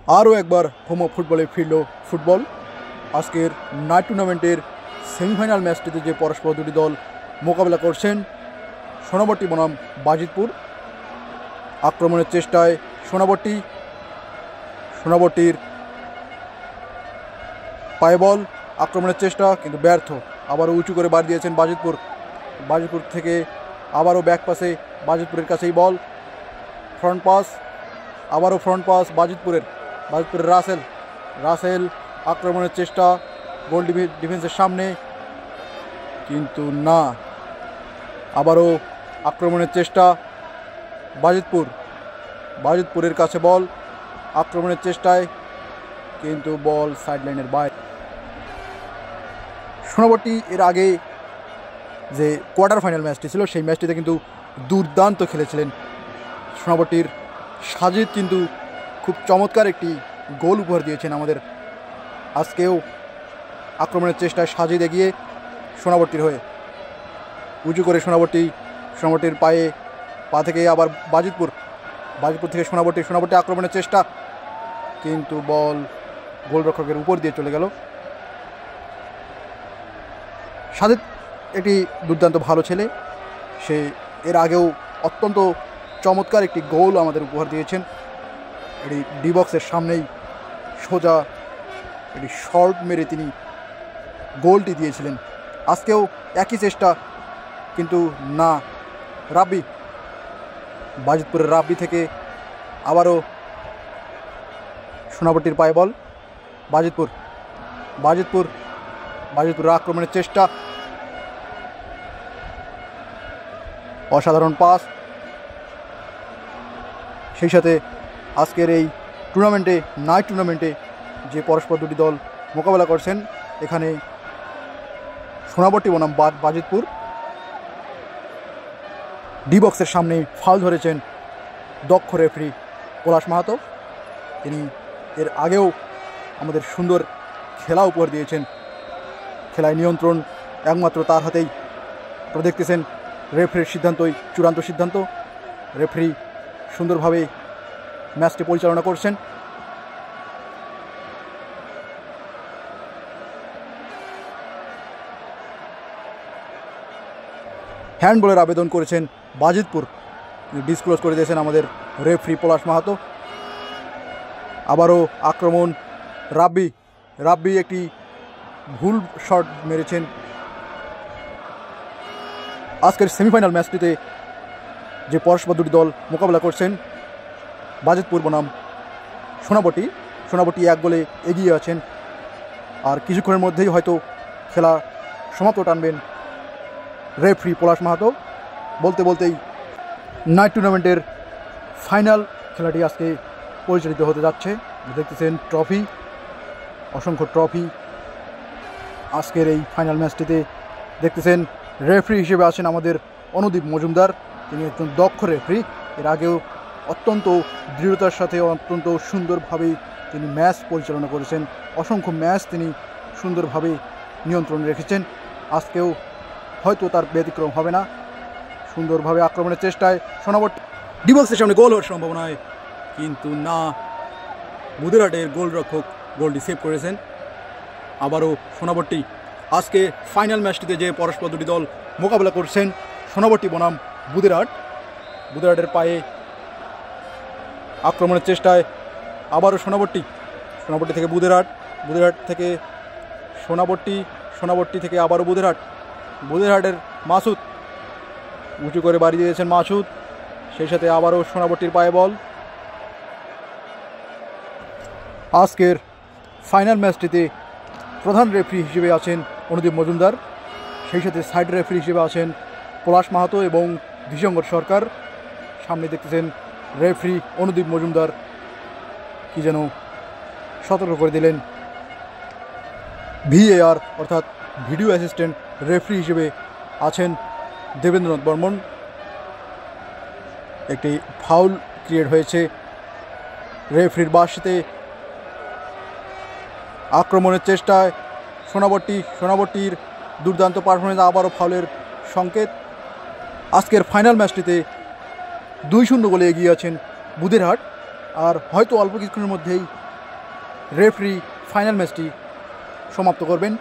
আরও একবার হোমো ফুটবলে ফিরল ফুটবল। আজকের নাইট টুর্নামেন্টের সেমিফাইনাল ম্যাচটিতে যে পরস্পর দুটি দল মোকাবেলা করছেন, সোনাবট্টি বনাম বাজিতপুর। আক্রমণের চেষ্টায় সোনাবট্টির পায়ে বল, আক্রমণের চেষ্টা কিন্তু ব্যর্থ। আবারও উঁচু করে বাড়ি দিয়েছেন বাজিতপুর থেকে আবারও ব্যাক পাসে বাজিতপুরের কাছেই বল, ফ্রন্ট পাস, আবারও ফ্রন্ট পাস বাজিতপুরের রাসেল আক্রমণের চেষ্টা গোল ডিফেন্সের সামনে, কিন্তু না। আবারও আক্রমণের চেষ্টা বাজিতপুরের কাছে বল, আক্রমণের চেষ্টায় কিন্তু বল সাইডলাইনের বাইরে। সোনাবট্টি এর আগে যে কোয়ার্টার ফাইনাল ম্যাচটি ছিল সেই ম্যাচটিতে কিন্তু দুর্দান্ত খেলেছিলেন। সোনাবট্টির সাজিদ কিন্তু খুব চমৎকার একটি গোল উপহার দিয়েছেন আমাদের। আজকেও আক্রমণের চেষ্টায় সাজিদ এগিয়ে সোনাবট্টির হয়ে, উঁচু করে সোনাবট্টির পা থেকে আবার বাজিতপুর থেকে সোনাবট্টি আক্রমণের চেষ্টা, কিন্তু বল গোলরক্ষকের উপর দিয়ে চলে গেল। সাজিদ একটি দুর্দান্ত ভালো ছেলে, সে এর আগেও অত্যন্ত চমৎকার একটি গোল আমাদের উপহার দিয়েছেন। এটি ডি বক্সের সামনেই সোজা এটি শর্ট মেরে তিনি গোলটি দিয়েছিলেন। আজকেও একই চেষ্টা, কিন্তু না। বাজিতপুরের রাব্বি থেকে আবারও সোনাবট্টির পায়ে বল, বাজিতপুর আক্রমণের চেষ্টা, অসাধারণ পাস। সেই সাথে আজকের এই নাইট টুর্নামেন্টে যে পরস্পর দুটি দল মোকাবেলা করছেন, এখানে সোনাবট্টি বনাম বাজিতপুর। ডি বক্সের সামনে ফাউল ধরেছেন দক্ষ রেফারি পলাশ মাহাতো। তিনি এর আগেও আমাদের সুন্দর খেলা উপহার দিয়েছেন। খেলায় নিয়ন্ত্রণ একমাত্র তার হাতেই। আপনারা দেখতেছেন রেফারির সিদ্ধান্তই চূড়ান্ত সিদ্ধান্ত। রেফারি সুন্দরভাবে ম্যাচটি পরিচালনা করছেন। হ্যান্ডবলের আবেদন করেছেন বাজিতপুর, ডিসক্লোজ করে দিয়েছেন আমাদের রেফারি পলাশ মাহাতো। আবারও আক্রমণ রাব্বি একটি ভুল শট মেরেছেন। আজকের সেমিফাইনাল ম্যাচটিতে যে পরস্পর দুটি দল মোকাবেলা করছেন, বাজিতপুর বনাম সোনাবট্টি 1 গোলে এগিয়ে আছেন। আর কিছুক্ষণের মধ্যেই হয়তো খেলা সমাপ্ত টানবেন রেফারি পলাশ মাহাতো। বলতেই নাইট টুর্নামেন্টের ফাইনাল খেলাটি আজকে পরিচালিত হতে যাচ্ছে। দেখতেছেন অসংখ্য ট্রফি। আজকের এই ফাইনাল ম্যাচটিতে দেখতেছেন রেফারি হিসেবে আছেন আমাদের অনুদীপ মজুমদার। তিনি একজন দক্ষ রেফারি। এর আগেও অত্যন্ত দৃঢ়তার সাথে অত্যন্ত সুন্দরভাবে তিনি ম্যাচ পরিচালনা করেছেন। অসংখ্য ম্যাচ তিনি সুন্দরভাবে নিয়ন্ত্রণে রেখেছেন। আজকেও হয়তো তার ব্যতিক্রম হবে না। সুন্দরভাবে আক্রমণের চেষ্টায় সোনাবট্টি ডি বক্সের সামনে গোল হওয়ার সম্ভাবনায়, কিন্তু না। বুদেরহাটের গোলরক্ষক গোলটি সেভ করেছেন। আবারও সোনাবট্টি আজকে ফাইনাল ম্যাচটিতে যে পরস্পর দুটি দল মোকাবেলা করছেন, সোনাবট্টি বনাম বুদেরহাটের পায়ে আক্রমণের চেষ্টায় আবারও সোনাবট্টি থেকে বুদেরহাট থেকে সোনাবট্টি থেকে আবারও বুদেরহাটের মাসুদ, উঁচু করে বাড়ি দিয়েছেন মাসুদ। সেই সাথে আবারও সোনাবট্টির পায়ে বল। আজকের ফাইনাল ম্যাচটিতে প্রধান রেফারি হিসেবে আছেন অনুদীপ মজুমদার। সেই সাথে সাইড রেফারি হিসেবে আছেন পলাশ মাহাতো এবং ধীশঙ্কর সরকার। সামনে দেখতেছেন রেফারি অনুদীপ মজুমদার কি যেন সতর্ক করে দিলেন। VAR অর্থাৎ ভিডিও অ্যাসিস্ট্যান্ট রেফারি হিসেবে আছেন দেবেন্দ্রনাথ বর্মন। একটি ফাউল ক্রিয়েট হয়েছে রেফারির বাঁশিতে। আক্রমণের চেষ্টায় সোনাবট্টির দুর্দান্ত পারফরমেন্স, আবারও ফাউলের সংকেত। আজকের ফাইনাল ম্যাচটিতে 2-0 গোলে এগিয়ে আছেন বুদেরহাট। আর হয়তো অল্প কিছুক্ষণের মধ্যেই রেফারি ফাইনাল ম্যাচটি সমাপ্ত করবেন।